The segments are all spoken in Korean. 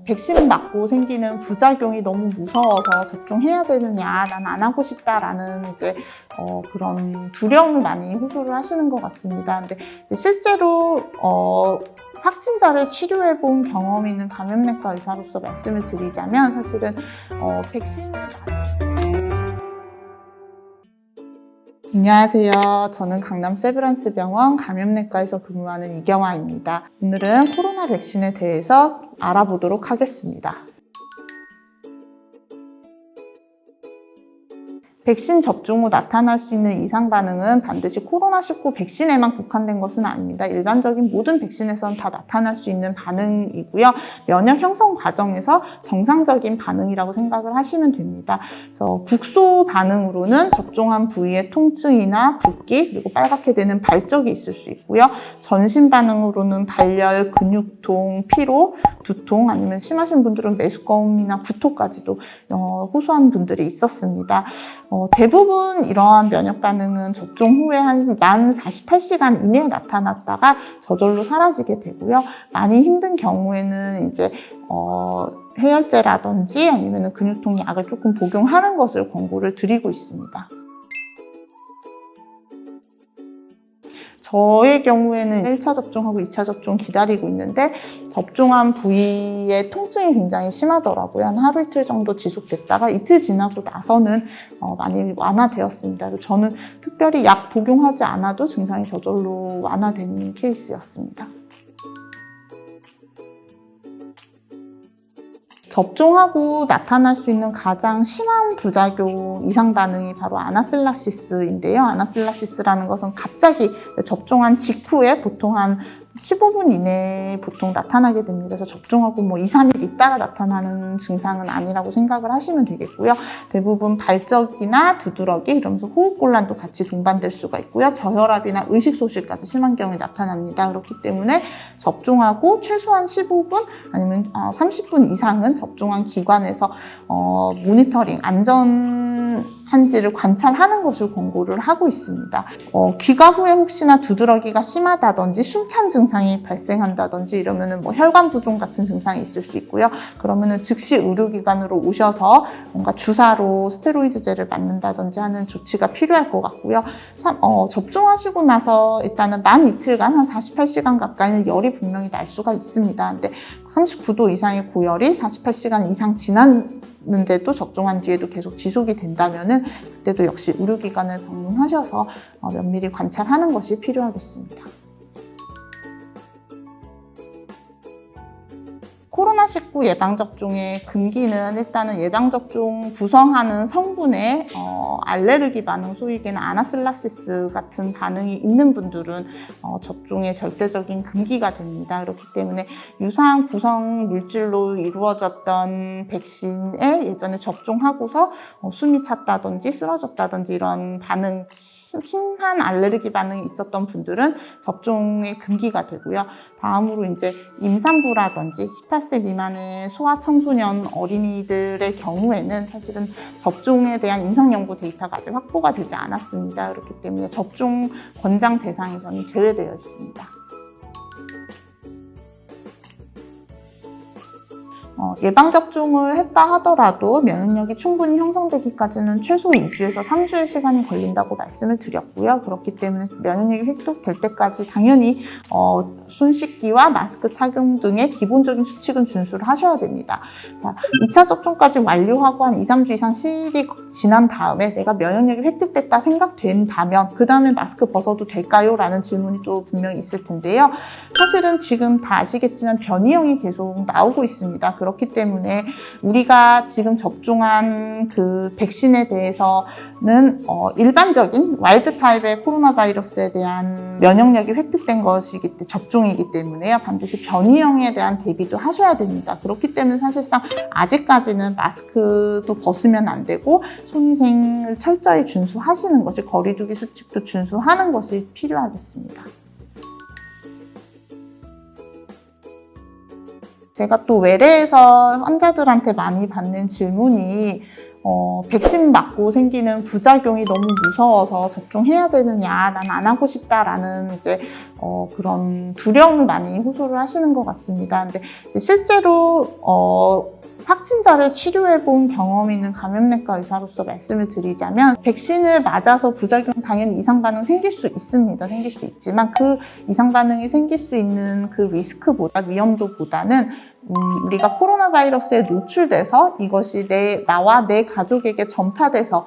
백신 맞고 생기는 부작용이 너무 무서워서 접종해야 되느냐, 난 안 하고 싶다라는 그런 두려움을 많이 호소를 하시는 것 같습니다. 근데 이제 실제로 확진자를 치료해 본 경험이 있는 감염내과 의사로서 말씀을 드리자면 사실은 백신을 안녕하세요. 저는 강남 세브란스 병원 감염내과에서 근무하는 이경아입니다. 오늘은 코로나 백신에 대해서 알아보도록 하겠습니다. 백신 접종 후 나타날 수 있는 이상 반응은 반드시 코로나19 백신에만 국한된 것은 아닙니다. 일반적인 모든 백신에서는 다 나타날 수 있는 반응이고요. 면역 형성 과정에서 정상적인 반응이라고 생각을 하시면 됩니다. 그래서 국소 반응으로는 접종한 부위의 통증이나 붓기, 그리고 빨갛게 되는 발적이 있을 수 있고요. 전신 반응으로는 발열, 근육통, 피로, 두통, 아니면 심하신 분들은 메스꺼움이나 구토까지도 호소하는 분들이 있었습니다. 대부분 이러한 면역 반응은 접종 후에 한 48시간 이내에 나타났다가 저절로 사라지게 되고요. 많이 힘든 경우에는 이제 해열제라든지 아니면 근육통 약을 조금 복용하는 것을 권고를 드리고 있습니다. 저의 경우에는 1차 접종하고 2차 접종 기다리고 있는데 접종한 부위의 통증이 굉장히 심하더라고요. 한 하루 이틀 정도 지속됐다가 이틀 지나고 나서는 많이 완화되었습니다. 그리고 저는 특별히 약 복용하지 않아도 증상이 저절로 완화된 케이스였습니다. 접종하고 나타날 수 있는 가장 심한 부작용, 이상 반응이 바로 아나필락시스인데요. 아나필락시스라는 것은 갑자기 접종한 직후에 보통 한 15분 이내에 보통 나타나게 됩니다. 그래서 접종하고 2, 3일 있다가 나타나는 증상은 아니라고 생각을 하시면 되겠고요. 대부분 발적이나 두드러기, 이러면서 호흡곤란도 같이 동반될 수가 있고요. 저혈압이나 의식소실까지 심한 경우에 나타납니다. 그렇기 때문에 접종하고 최소한 15분 아니면 30분 이상은 접종한 기관에서 모니터링, 안전한지를 관찰하는 것을 권고를 하고 있습니다. 귀가 후에 혹시나 두드러기가 심하다든지 숨찬 증상이 발생한다든지 이러면은 혈관 부종 같은 증상이 있을 수 있고요. 그러면은 즉시 의료기관으로 오셔서 뭔가 주사로 스테로이드제를 맞는다든지 하는 조치가 필요할 것 같고요. 접종하시고 나서 일단은 만 이틀간 한 48시간 가까이는 열이 분명히 날 수가 있습니다. 근데 39도 이상의 고열이 48시간 이상 지났는데도 접종한 뒤에도 계속 지속이 된다면은 그때도 역시 의료기관을 방문하셔서 면밀히 관찰하는 것이 필요하겠습니다. 코로나19 예방접종의 금기는 일단은 예방접종 구성하는 성분에 알레르기 반응, 소위 얘기하는 아나필락시스 같은 반응이 있는 분들은 접종의 절대적인 금기가 됩니다. 그렇기 때문에 유사한 구성 물질로 이루어졌던 백신에 예전에 접종하고서 숨이 찼다든지 쓰러졌다든지 이런 반응, 심한 알레르기 반응이 있었던 분들은 접종의 금기가 되고요. 다음으로 이제 임산부라든지 18세 미만의 소아청소년 어린이들의 경우에는 사실은 접종에 대한 임상연구 데이터가 아직 확보가 되지 않았습니다. 그렇기 때문에 접종 권장 대상에서는 제외되어 있습니다. 예방접종을 했다 하더라도 면역력이 충분히 형성되기까지는 최소 2주에서 3주의 시간이 걸린다고 말씀을 드렸고요. 그렇기 때문에 면역력이 획득될 때까지 당연히 손 씻기와 마스크 착용 등의 기본적인 수칙은 준수를 하셔야 됩니다. 자, 2차 접종까지 완료하고 한 2, 3주 이상 시일이 지난 다음에 내가 면역력이 획득됐다 생각된다면 그 다음에 마스크 벗어도 될까요? 라는 질문이 또 분명히 있을 텐데요. 사실은 지금 다 아시겠지만 변이형이 계속 나오고 있습니다. 그렇기 때문에 우리가 지금 접종한 그 백신에 대해서는 일반적인 와일드 타입의 코로나 바이러스에 대한 면역력이 획득된 접종이기 때문에요. 반드시 변이형에 대한 대비도 하셔야 됩니다. 그렇기 때문에 사실상 아직까지는 마스크도 벗으면 안 되고 손위생을 철저히 준수하시는 것이, 거리두기 수칙도 준수하는 것이 필요하겠습니다. 제가 또 외래에서 환자들한테 많이 받는 질문이 백신 맞고 생기는 부작용이 너무 무서워서 접종해야 되느냐, 난 안 하고 싶다라는 이제 그런 두려움을 많이 호소를 하시는 것 같습니다. 근데 이제 실제로 확진자를 치료해 본 경험 있는 감염내과 의사로서 말씀을 드리자면 백신을 맞아서 부작용 당연히 이상 반응 생길 수 있습니다. 생길 수 있지만 그 이상 반응이 생길 수 있는 그 리스크보다 위험도보다는 우리가 코로나 바이러스에 노출돼서 이것이 나와 내 가족에게 전파돼서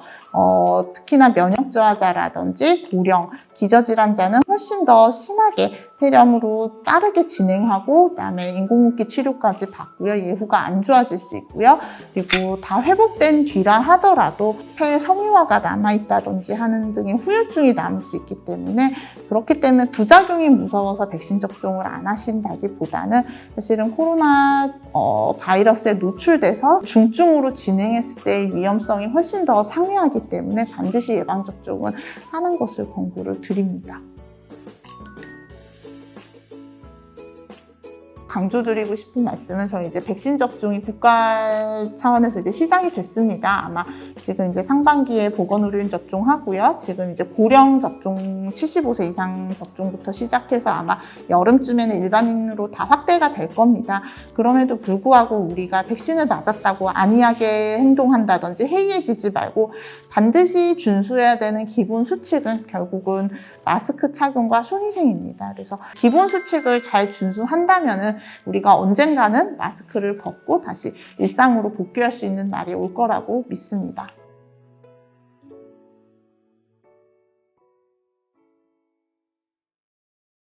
특히나 면역 저하자라든지 고령, 기저질환자는 훨씬 더 심하게 폐렴으로 빠르게 진행하고 그다음에 인공호흡기 치료까지 받고요. 예후가 안 좋아질 수 있고요. 그리고 다 회복된 뒤라 하더라도 폐에 섬유화가 남아있다든지 하는 등의 후유증이 남을 수 있기 때문에 그렇기 때문에 부작용이 무서워서 백신 접종을 안 하신다기보다는 사실은 코로나 바이러스에 노출돼서 중증으로 진행했을 때의 위험성이 훨씬 더 상회하기 때문에 반드시 예방접종은 하는 것을 권고를 드립니다. 강조드리고 싶은 말씀은 저희 이제 백신 접종이 국가 차원에서 이제 시작이 됐습니다. 아마 지금 이제 상반기에 보건의료인 접종하고요. 지금 이제 고령 접종 75세 이상 접종부터 시작해서 아마 여름쯤에는 일반인으로 다 확대가 될 겁니다. 그럼에도 불구하고 우리가 백신을 맞았다고 안이하게 행동한다든지 해이해지지 말고 반드시 준수해야 되는 기본 수칙은 결국은 마스크 착용과 손위생입니다. 그래서 기본 수칙을 잘 준수한다면은 우리가 언젠가는 마스크를 벗고 다시 일상으로 복귀할 수 있는 날이 올 거라고 믿습니다.